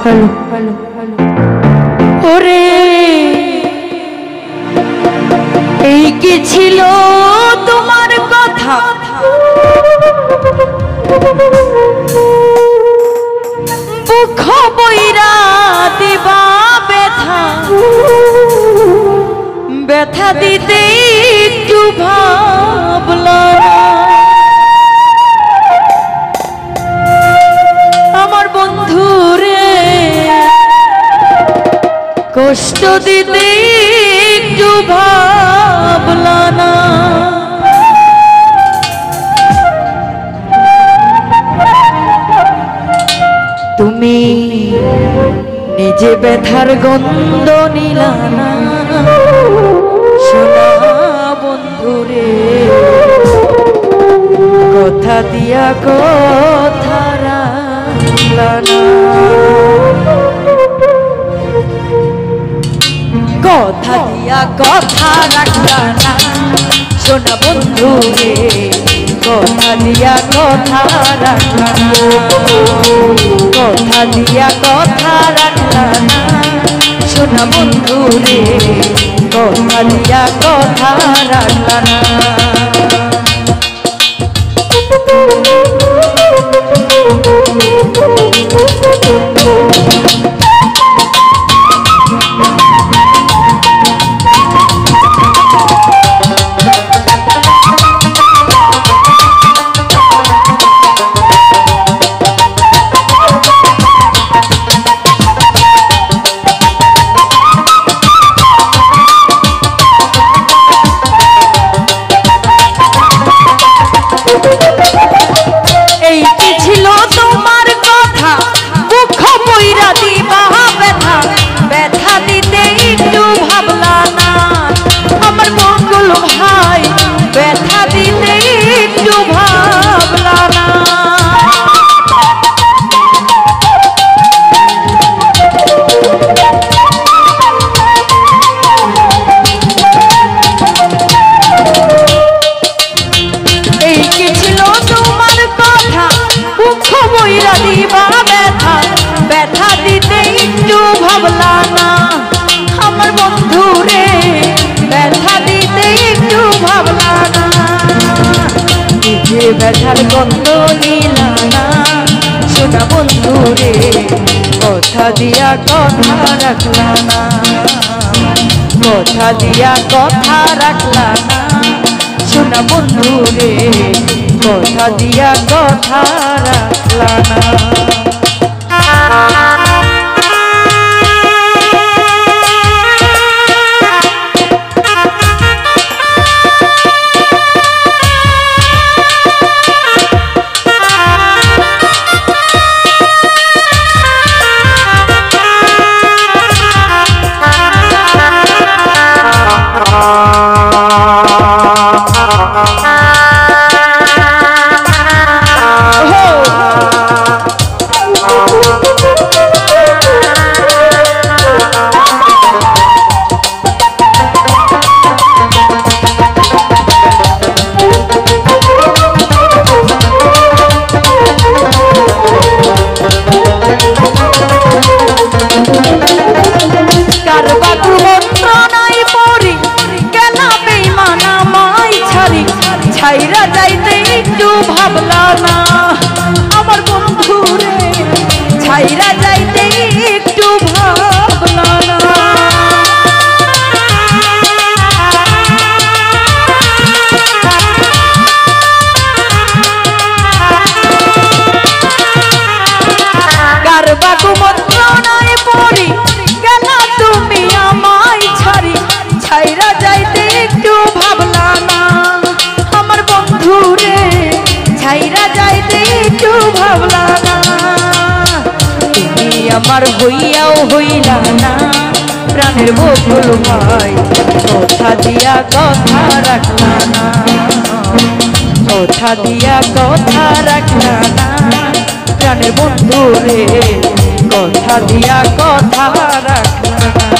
Hello hello hello ओरे এই কি ছিল তোমার কথা বুক বইরা দিবা ব্যথা ব্যথা দিতে একটু ভাবলা আমার বন্ধু রে কষ্ট দিতে একটু ভাবলা না তুমি নিজে ব্যথার গন্ধ নিলা না শোনা বন্ধু রে কথা দিয়া কথা রাখলা না কথা দিয়া কথা রাখলা না শোনা বন্ধু রে কথা দিয়া কথা রাখলা না কথা দিয়া কথা রাখলা না শোনা বন্ধু রে কথা দিয়া কথা রাখলা না ব্যথার গন্ধ নিলা না শোনা বন্ধু রে কথা দিয়া কথা রাখলা না কথা দিয়া কথা রাখলা না শোনা বন্ধু রে কথা দিয়া কথা রাখলা না ছাইরা যাইতে একটু ভাবলা না আমার বন্ধু রে ছাইরা যাইতে একটু ভাবলা না কারবা কুমন্ত্রণায় পড়ি গেলা তুমি আমায় ছাড়ি ছাইরা যাইতে একটু ভাবলা না ছাইরা যাইতে একটু ভাবলা না তুমি আমার হইয়াও হইলা না প্রাণের বকুল ভাই কথা দিয়া কথা রাখলা না কথা দিয়া কথা রাখলা না প্রাণের বন্ধু রে কথা দিয়া কথা রাখলা না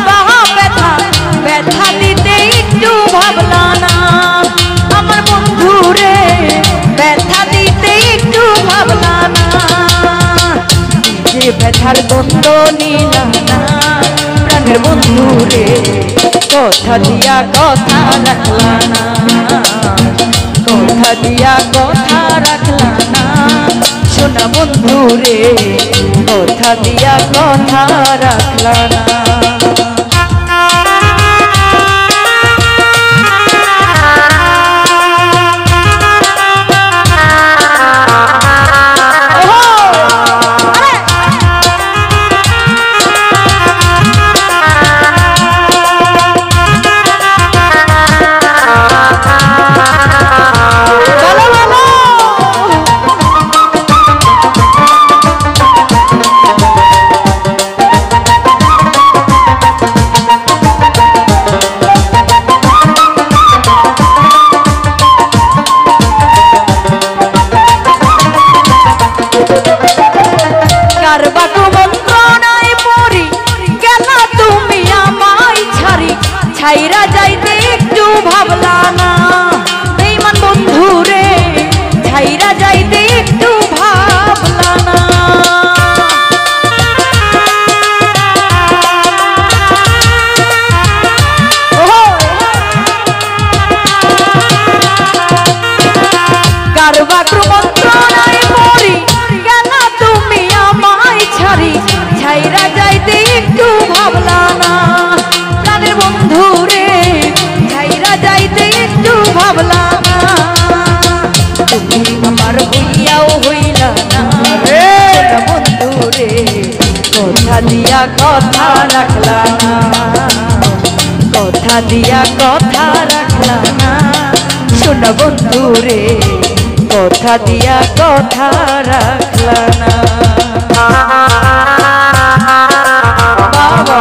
বা ব্যথা ব্যথা দিতে একটু ভাবলা না আমার বন্ধু রে ব্যথা দিতে একটু ভাবলা না যে ব্যথার গন্ধ নিলা না প্রাণের বন্ধু রে কথা দিয়া কথা রাখলা না কথা দিয়া কথা রাখলা না সোনা বন্ধু রে কথা দিয়া কথা রাখলা না ছাইরা যাইতে একটু ভাবলা না বেঈমান বন্ধু রে ছাইরা যাইতে একটু ভাবলা না কারবা কুমন্ত্রণায় পড়ি কেন তুমি আমায় ছাড়ি ছাইরা যাইতে একটু ভাবলা না বন্ধু রে ছাইরা যাইতে একটু ভাবলা না তুমি আমার হইয়াও হইলা না বন্ধু রে কথা দিয়া কথা রাখলা না কথা দিয়া কথা রাখলা না শোনা বন্ধু রে কথা দিয়া কথা রাখলা না বাবা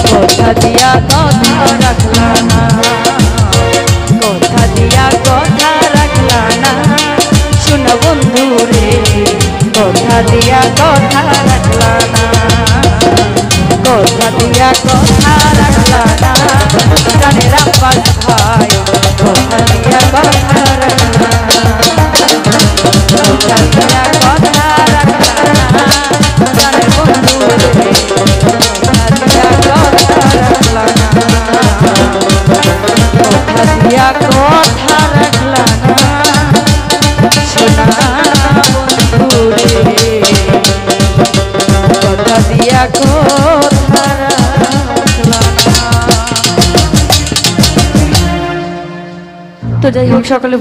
কথা দিয়া কথা রাখলা না কথা দিয়া কথা রাখলা না শোনা বন্ধু রে কথা দিয়া কথা রাখলা না কথা দিয়া কথা রাখলা না জানের আব্বাস ভাই কথা দিয়া কথা রাখলা না কথা দিয়া কথা রাখলা না জানের বন্ধু রে কথা রাখলা না সোনা বন্ধু রে কথা দিয়া কথা রাখলা না। তো যাই হোক, সকালে